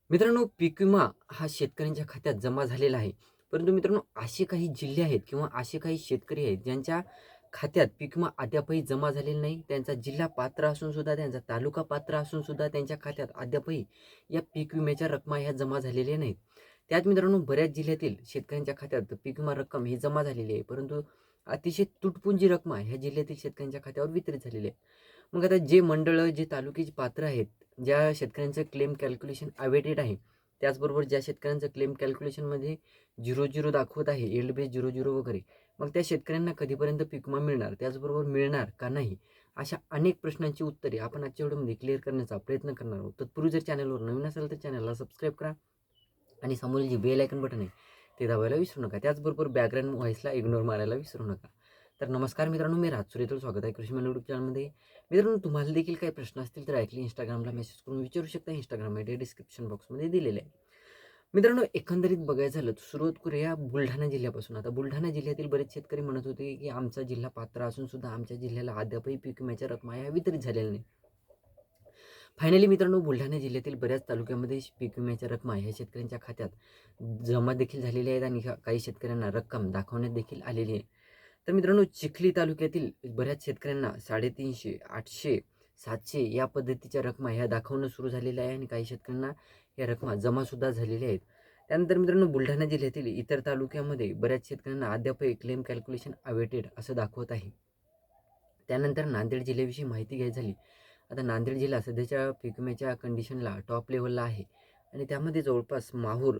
मित्रांनो, पीक विमा हा शेतकऱ्यांच्या खात्यात जमा झालेला आहे. परंतु मित्रांनो, असे काही जिल्हे आहेत किंवा असे काही शेतकरी आहेत, ज्यांच्या खात्यात पीक विमा अद्यापही जमा झालेला नाही. त्यांचा जिल्हा पात्र असून सुद्धा, त्यांचा तालुका पात्र असून सुद्धा त्यांच्या खात्यात अद्यापही या पीक विम्याच्या रकमा ह्या जमा झालेल्या नाहीत. त्यात मित्रांनो, बऱ्याच जिल्ह्यातील शेतकऱ्यांच्या खात्यात पीक विमा रक्कम ही जमा झालेली आहे. परंतु अतिशय तुटपुंजी रकमा ह्या जिल्ह्यातील शेतकऱ्यांच्या खात्यावर वितरित झालेली आहे. मग आता जे मंडळं, जे तालुक्याचे पात्र आहेत, ज्या शेतकऱ्यांचं क्लेम कॅल्क्युलेशन अवेटेड आहे, त्याचबरोबर ज्या शेतकऱ्यांचं क्लेम कॅल्क्युलेशनमध्ये 0-0 दाखवत आहे, एल्ड बेस 0-0 वगैरे, मग त्या शेतकऱ्यांना कधीपर्यंत पीक विमा मिळणार? त्याचबरोबर मिळणार का नाही? अशा अनेक प्रश्नांची उत्तरे आपण आजच्या व्हिडिओमध्ये क्लिअर करण्याचा प्रयत्न करणार आहोत. तत्पूर्वी जर चॅनलवर नवीन असेल तर चॅनलला सबस्क्राईब करा आणि समोरील जे बेल आयकन बटन आहे ते दाबायला विसरू नका. त्याचबरोबर बॅकग्राऊंड व्हॉईसला इग्नोर मारायला विसरू नका. तर नमस्कार मित्रांनो, मी राज सुरेतून स्वागत आहे कृषी यूट्यूब चॅनलमध्ये. मित्रांनो, तुम्हाला देखील काही प्रश्न असतील तर डायरेक्टली इंस्टाग्रामला मेसेज करून विचारू शकता. इंस्टाग्राम आयडी डिस्क्रिप्शन बॉक्समध्ये दिलेले आहे. मित्रांनो, एकंदरीत बघायचं झालं तर सुरुवात करूया बुलढाणा जिल्ह्यापासून. आता बुलढाणा जिल्ह्यातील बरेच शेतकरी म्हणत होते की आमचा जिल्हा पात्र असून सुद्धा आमच्या जिल्ह्याला अद्यापही पीक विम्याच्या रकमा ह्या वितरित झालेल्या नाही. फायनली मित्रांनो, बुलढाणा जिल्ह्यातील बऱ्याच तालुक्यामध्ये पीक विम्याच्या रकमा ह्या शेतकऱ्यांच्या खात्यात जमा देखील झालेल्या आहेत आणि काही शेतकऱ्यांना रक्कम दाखवण्यात देखील आलेली आहे. तर मित्रांनो, चिखली तालुक्यातील बऱ्याच शेतकऱ्यांना 350, 800, 700 या पद्धतीच्या रकमा ह्या दाखवणं सुरू झालेलं आहे आणि काही शेतकऱ्यांना या रकमा जमासुद्धा झालेल्या आहेत. त्यानंतर मित्रांनो, बुलढाणा जिल्ह्यातील इतर तालुक्यामध्ये बऱ्याच शेतकऱ्यांना अद्यापही क्लेम कॅल्क्युलेशन अवेटेड असं दाखवत आहे. त्यानंतर नांदेड जिल्ह्याविषयी माहिती घ्यायची झाली. आता नांदेड जिल्हा सध्याच्या पीक विम्याच्या कंडिशनला टॉप लेवलला आहे आणि त्यामध्ये जवळपास माहूर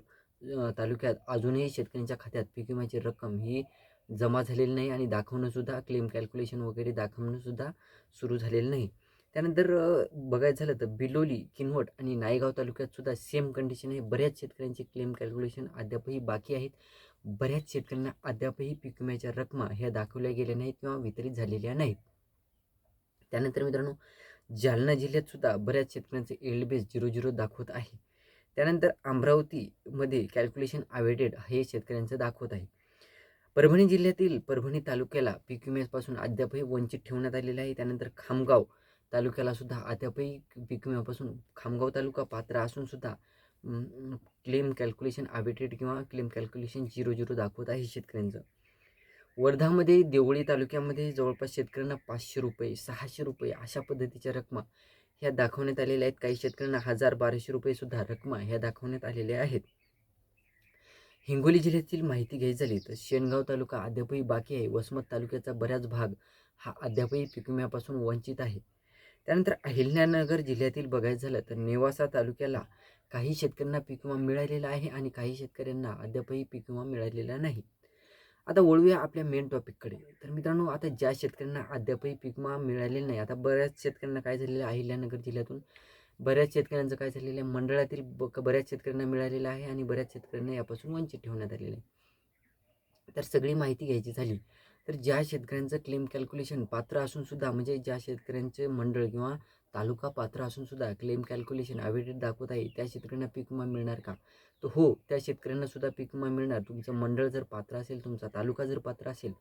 तालुक्यात अजूनही शेतकऱ्यांच्या खात्यात पीक विम्याची रक्कम ही जमा झालेली नाही आणि दाखवणंसुद्धा क्लेम कॅल्क्युलेशन वगैरे दाखवणंसुद्धा सुरू झालेलं नाही. त्यानंतर बघायचं झालं तर बिलोली, किनवट आणि नायगाव तालुक्यात सुद्धा सेम कंडिशन आहे. बऱ्याच शेतकऱ्यांचे क्लेम कॅल्क्युलेशन अद्यापही बाकी आहेत. बऱ्याच शेतकऱ्यांना अद्यापही पीक विम्याच्या रकमा ह्या दाखवल्या गेल्या नाहीत किंवा वितरित झालेल्या नाहीत. त्यानंतर मित्रांनो, जालना जिल्ह्यात सुद्धा बऱ्याच शेतकऱ्यांचे एल्ड बेस 0-0 दाखवत आहे. त्यानंतर अमरावतीमध्ये कॅल्क्युलेशन अवेटेड हे शेतकऱ्यांचं दाखवत आहे. परभणी जिल्ह्यातील परभणी तालुक्याला पीक विम्यापासून अद्यापही वंचित ठेवण्यात आलेलं आहे. त्यानंतर खामगाव तालुक्याला सुद्धा अद्यापही पीक विम्यापासून खामगाव तालुका पात्र असून सुद्धा क्लेम कॅल्क्युलेशन अवेटेड किंवा क्लेम कॅल्क्युलेशन 0-0 दाखवत आहे शेतकऱ्यांचं. वर्धामध्ये देवळी तालुक्यामध्ये जवळपास शेतकऱ्यांना ₹500, ₹600 अशा पद्धतीच्या रकमा ह्या दाखवण्यात आलेल्या आहेत. काही शेतकऱ्यांना ₹1000-1200 सुद्धा रकमा ह्या दाखवण्यात आलेल्या आहेत. हिंगोली जिल्ह्यातील माहिती घ्यायची झाली तर शेनगाव तालुका अद्यापही बाकी आहे. वसमत तालुक्याचा बराच भाग हा अद्यापही पीक विम्यापासून वंचित आहे. त्यानंतर अहिल्यानगर जिल्ह्यातील बघायचं झालं तर नेवासा तालुक्याला काही शेतकऱ्यांना पीक विमा मिळालेला आहे आणि काही शेतकऱ्यांना अद्यापही पीक विमा मिळालेला नाही. आता वळूया आपल्या मेन टॉपिककडे. तर मित्रांनो, आता ज्या शेतकऱ्यांना अद्यापही पीक विमा मिळालेला नाही, आता बऱ्याच शेतकऱ्यांना काय झालेलं आहे, अहिल्यानगर जिल्ह्यातून बऱ्याच शेतकऱ्यांचं काय झालेलं आहे, मंडळातील बऱ्याच शेतकऱ्यांना मिळालेलं आहे आणि बऱ्याच शेतकऱ्यांना यापासून वंचित ठेवण्यात आलेलं आहे. तर सगळी माहिती घ्यायची झाली तर ज्या शेतकऱ्यांचं क्लेम कॅल्क्युलेशन पात्र असून सुद्धा, म्हणजे ज्या शेतकऱ्यांचे मंडळ किंवा तालुका पात्र असून सुद्धा क्लेम कॅल्क्युलेशन अवेटेड दाखवत आहे, त्या शेतकऱ्यांना पीक विमा मिळणार का? तर हो, त्या शेतकऱ्यांना सुद्धा पीक विमा मिळणार. तुमचं मंडळ जर पात्र असेल, तुमचा तालुका जर पात्र असेल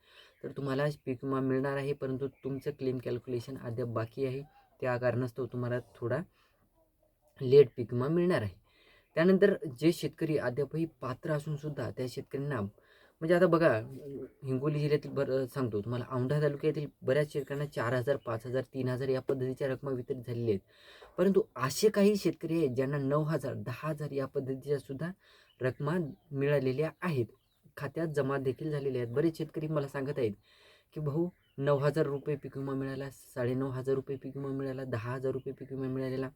तर तुम्हाला पीक विमा मिळणार आहे. परंतु तुमचं क्लेम कॅल्क्युलेशन अद्याप बाकी आहे, त्या कारणास्तव तुम्हाला थोडा लेट पीक विमा मिळणार आहे. त्यानंतर जे शेतकरी अद्यापही पात्र असून सुद्धा त्या शेतकऱ्यांना, म्हणजे आता बघा, हिंगोली जिल्ह्यातील बरं सांगतो तुम्हाला, औंढा तालुक्यातील बऱ्याच शेतकऱ्यांना 4,000, 5,000, 3,000 या पद्धतीच्या रकमा वितरित झालेल्या आहेत. परंतु असे काही शेतकरी आहेत ज्यांना 9,000, 10,000 या पद्धतीच्या सुद्धा रकमा मिळालेल्या आहेत, खात्यात जमा देखील झालेल्या आहेत. बरेच शेतकरी मला सांगत आहेत की भाऊ, ₹9,000 पीक विमा मिळाला, ₹9,500 पीक विमा मिळाला, ₹10,000 पीक विमा मिळालेला.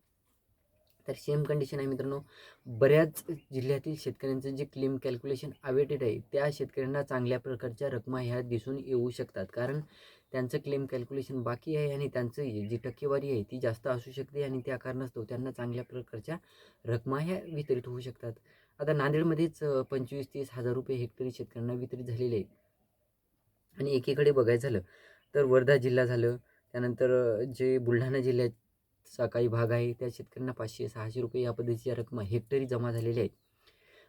तर सेम कंडिशन आहे मित्रांनो. बऱ्याच जिल्ह्यातील शेतकऱ्यांचं जे क्लेम कॅल्क्युलेशन अवेटेड आहे, त्या शेतकऱ्यांना चांगल्या प्रकारच्या रकमा ह्या दिसून येऊ शकतात. कारण त्यांचं क्लेम कॅल्क्युलेशन बाकी आहे आणि त्यांचं जी टक्केवारी आहे ती जास्त असू शकते आणि त्या कारणास्तव त्यांना चांगल्या प्रकारच्या रकमा ह्या वितरित होऊ शकतात. आता नांदेडमध्येच 25-30 हजार रुपये हेक्टरी शेतकऱ्यांना वितरित झालेले आहेत. आणि एकीकडे बघायचं झालं तर वर्धा जिल्हा झालं, त्यानंतर जे बुलढाणा जिल्ह्याचा काही भाग आहे त्या शेतकऱ्यांना ₹500-600 या पद्धतीच्या रकमा हेक्टरी जमा झालेल्या आहेत.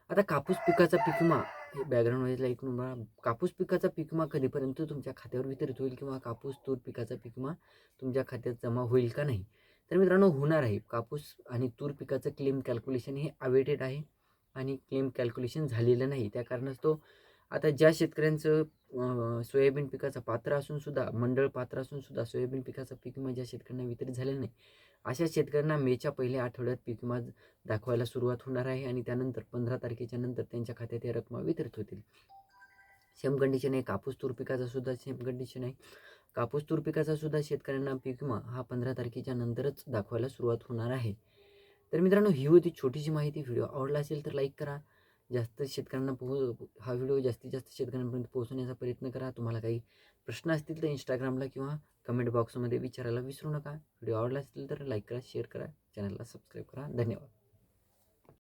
आता कापूस पिकाचा पीक विमा, हे बॅकग्राऊंड व्हायला ऐकून बघा. कापूस पिकाचा पीक विमा कधीपर्यंत तुमच्या खात्यावर वितरित होईल किंवा कापूस तूर पिकाचा पीक विमा तुमच्या खात्यात जमा होईल का नाही? तर मित्रांनो होणार आहे. कापूस आणि तूर पिकाचं क्लेम कॅल्क्युलेशन हे अवेटेड आहे आणि क्लेम कॅल्क्युलेशन झालेलं नाही. त्या कारणास्तव आता ज्या शेतकऱ्यांचं सोयाबीन पिकाचं पात्र असून सुद्धा, मंडळ पात्र असून सुद्धा सोयाबीन पिकाचं पीक विमा ज्या शेतकऱ्यांना वितरित झालेलं नाही, अशा शेतकऱ्यांना मेच्या पहिल्या आठवड्यात पीक विमा दाखवायला सुरुवात होणार आहे आणि त्यानंतर 15 तारखेच्या नंतर त्यांच्या खात्यात या रकमा वितरित होतील. सेम कंडिशन आहे कापूस तूर पिकाचा सुद्धा सेम कंडिशन आहे. कापूस तूर पिकाचा सुद्धा शेतकऱ्यांना पीक विमा हा 15 तारखेच्या नंतरच दाखवायला सुरुवात होणार आहे. तर मित्रांनो ही होती छोटीशी माहिती. व्हिडिओ आवडला असेल तर लाईक करा. जास्त शेतकऱ्यांना हा व्हिडिओ जास्तीत जास्त शेतकऱ्यांपर्यंत पोहोचवण्याचा प्रयत्न करा. तुम्हाला काही प्रश्न असतील तर इंस्टाग्रामला किंवा कमेंट बॉक्समध्ये विचारायला विसरू नका. व्हिडिओ आवडला असेल तर लाईक करा, शेअर करा, चॅनलला सबस्क्राईब करा. धन्यवाद.